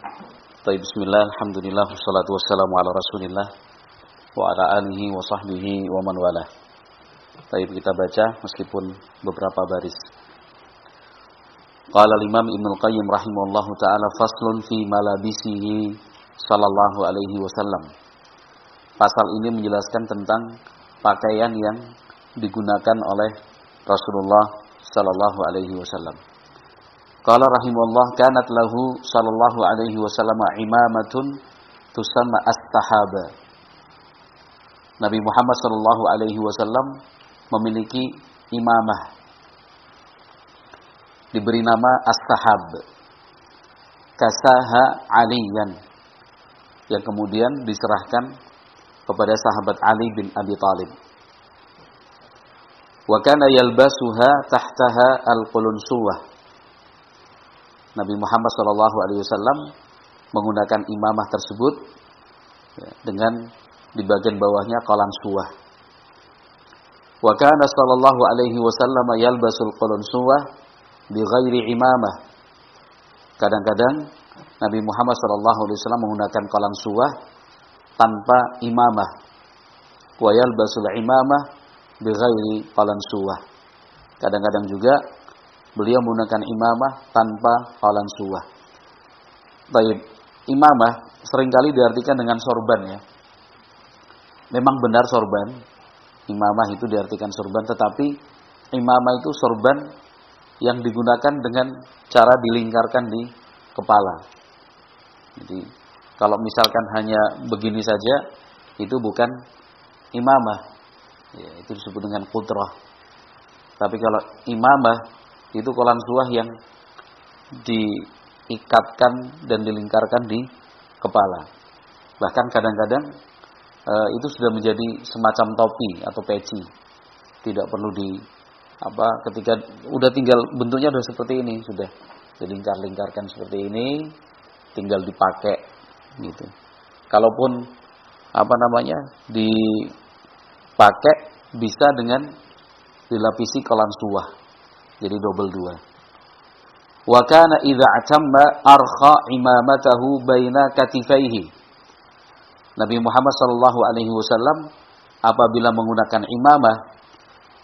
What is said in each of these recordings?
Baik, bismillah, alhamdulillah, wassalatu wassalamu ala rasulillah wa ala alihi wa sahbihi wa man walah. Baik, kita baca meskipun beberapa baris. Qala al-Imam Ibnul Qayyim rahimahullahu ta'ala faslun fi malabisihi sallallahu alaihi wasallam. Pasal ini menjelaskan tentang pakaian yang digunakan oleh Rasulullah sallallahu alaihi wasallam. Qala rahimahullah kanat lahu sallallahu alaihi wasallam imamatun tusamma as-sahaba. Nabi Muhammad sallallahu alaihi wasallam memiliki imamah diberi nama as-sahab. Kasaha aliyan yang kemudian diserahkan kepada sahabat Ali bin Abi Thalib. Wa kana yalbasuha tahtaha al-qulunsuwah. Nabi Muhammad SAW menggunakan imamah tersebut dengan di bagian bawahnya qalansuwah. Wa kana sallallahu alaihi wasallam yalbasul qalansuwah bi ghairi imamah. Kadang-kadang Nabi Muhammad SAW menggunakan qalansuwah tanpa imamah. Wa yalbasul imamah bi ghairi qalansuwah. Kadang-kadang juga beliau menggunakan imamah tanpa qalansuwah. Baik, imamah seringkali diartikan dengan sorban ya. Memang benar sorban. Imamah itu diartikan sorban, tetapi imamah itu sorban yang digunakan dengan cara dilingkarkan di kepala. Jadi, kalau misalkan hanya begini saja, itu bukan imamah. Ya, itu disebut dengan qudrah. Tapi kalau imamah itu qalansuwah yang diikatkan dan dilingkarkan di kepala. Bahkan kadang-kadang itu sudah menjadi semacam topi atau peci. Tidak perlu ketika udah tinggal bentuknya sudah seperti ini, sudah dilingkar-lingkarkan seperti ini, tinggal dipakai gitu. Kalaupun dipakai bisa dengan dilapisi qalansuwah. Jadi double dua. Wa kana idza atamma arkha imamatahu baina katifaihi. Nabi Muhammad sallallahu alaihi wasallam apabila menggunakan imamah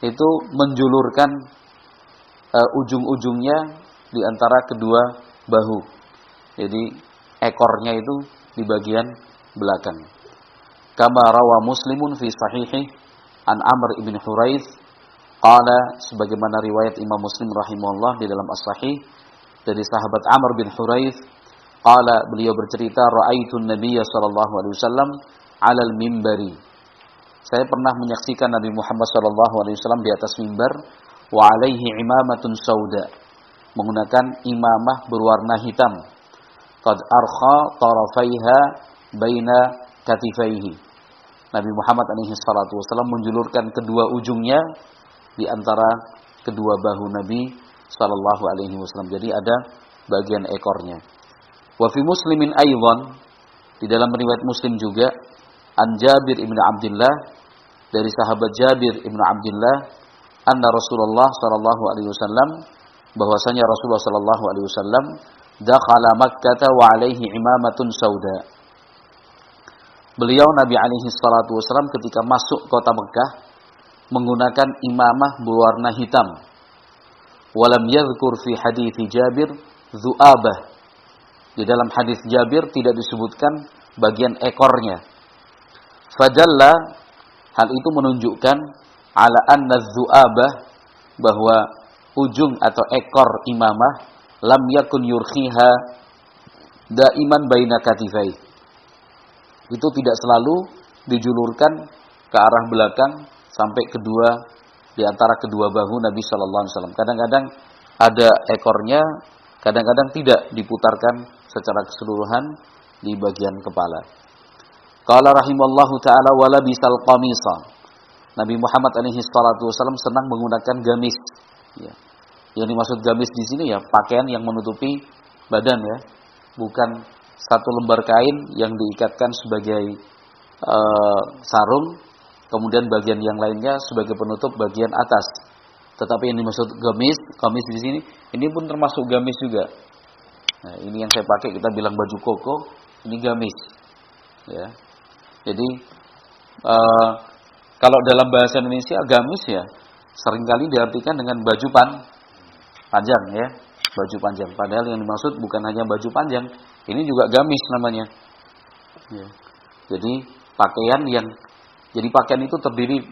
itu menjulurkan ujung-ujungnya di antara kedua bahu. Jadi ekornya itu di bagian belakang. Kama rawa Muslimun fi sahihi an Amr ibn Huraits qala, sebagaimana riwayat Imam Muslim rahimahullah di dalam As-Sahih dari sahabat Amr bin Huraits, qala, beliau bercerita, ra'aitun nabiyya sallallahu alaihi wasallam 'alal mimbari. Saya pernah menyaksikan Nabi Muhammad sallallahu alaihi wasallam di atas mimbar wa 'alaihi imamatun sauda, menggunakan imamah berwarna hitam. Qad arkha tarafaiha baina katifaihi. Nabi Muhammad alaihi salatu wasallam menjulurkan kedua ujungnya di antara kedua bahu Nabi sallallahu alaihi wasallam. Jadi ada bagian ekornya. Wa fi Muslimin aidan, di dalam riwayat Muslim juga, an Jabir ibn Abdullah, dari sahabat Jabir ibn Abdullah, anna Rasulullah sallallahu alaihi wasallam, bahwasanya Rasulullah sallallahu alaihi wasallam dakhala Makkah wa alaihi imamatun sauda. Beliau Nabi alaihi salatu wasallam ketika masuk kota Mekah menggunakan imamah berwarna hitam. Walam yadhkur fi hadits Jabir zu'abah. Di dalam hadis Jabir tidak disebutkan bagian ekornya. Fadalla, hal itu menunjukkan ala anna zu'abah, bahwa ujung atau ekor imamah lam yakun yurkhiha daiman baina katifai. Itu tidak selalu dijulurkan ke arah belakang sampai di antara kedua bahu Nabi sallallahu alaihi wasallam. Kadang-kadang ada ekornya, kadang-kadang tidak diputarkan secara keseluruhan di bagian kepala. Qala rahimallahu taala wala bisal qamisa. Nabi Muhammad alaihi salatu wasallam senang menggunakan gamis. Ya. Yang dimaksud gamis di sini ya pakaian yang menutupi badan ya, bukan satu lembar kain yang diikatkan sebagai sarung. Kemudian bagian yang lainnya sebagai penutup bagian atas. Tetapi yang dimaksud gamis di sini, ini pun termasuk gamis juga. Nah, ini yang saya pakai, kita bilang baju koko, ini gamis. Ya. Jadi kalau dalam bahasa Indonesia gamis ya seringkali diartikan dengan baju panjang ya, baju panjang. Padahal yang dimaksud bukan hanya baju panjang, ini juga gamis namanya. Ya. Jadi pakaian itu terdiri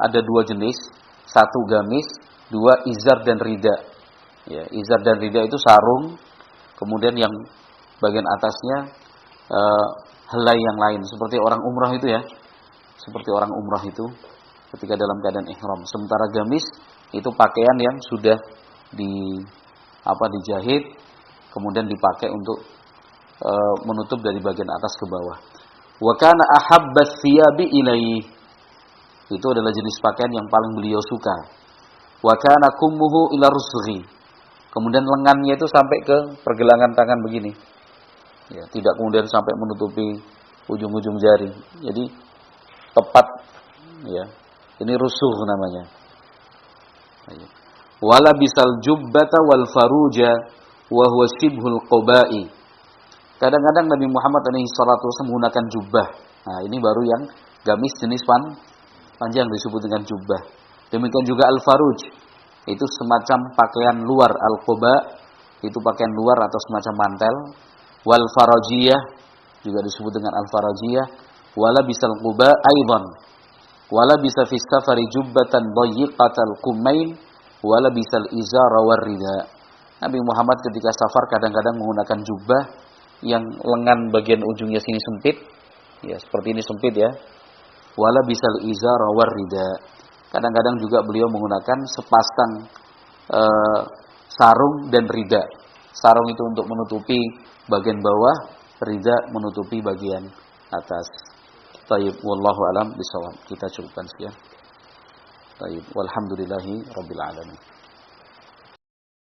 ada dua jenis, satu gamis, dua izar dan rida. Ya, izar dan rida itu sarung, kemudian yang bagian atasnya helai yang lain, seperti orang umrah itu ya, seperti orang umrah itu ketika dalam keadaan ihram. Sementara gamis itu pakaian yang sudah dijahit, kemudian dipakai untuk menutup dari bagian atas ke bawah. Wa kana ahabbats thiyabi ilaihi, itu adalah jenis pakaian yang paling beliau suka. Wa kana kummuhu ila rusghi, kemudian lengannya itu sampai ke pergelangan tangan begini. Ya, tidak kemudian sampai menutupi ujung-ujung jari. Jadi tepat ya. Ini rusuh namanya. Wala bisal jubbata wal faruja wa huwa shibhul qubai. Kadang-kadang Nabi Muhammad SAW menggunakan jubbah. Nah, ini baru yang gamis jenis panjang disebut dengan jubbah. Demikian juga al-faruj. Itu semacam pakaian luar, al-quba itu pakaian luar atau semacam mantel. Wal farajiyah juga disebut dengan al farajiyah. Wala bisal quba aidan. Wala bisa fi safari jubbatan dayyiqatal kumain. Wala bisal izara war rida. Nabi Muhammad ketika safar kadang-kadang menggunakan jubbah yang lengan bagian ujungnya sini sempit. Ya, seperti ini sempit ya. Wala bisal izara war rida. Kadang-kadang juga beliau menggunakan sepasang sarung dan rida. Sarung itu untuk menutupi bagian bawah, rida menutupi bagian atas. Taib, wallahu alam bisawab. Kita cukupkan sekian. Taib, walhamdulillahi rabbil alamin.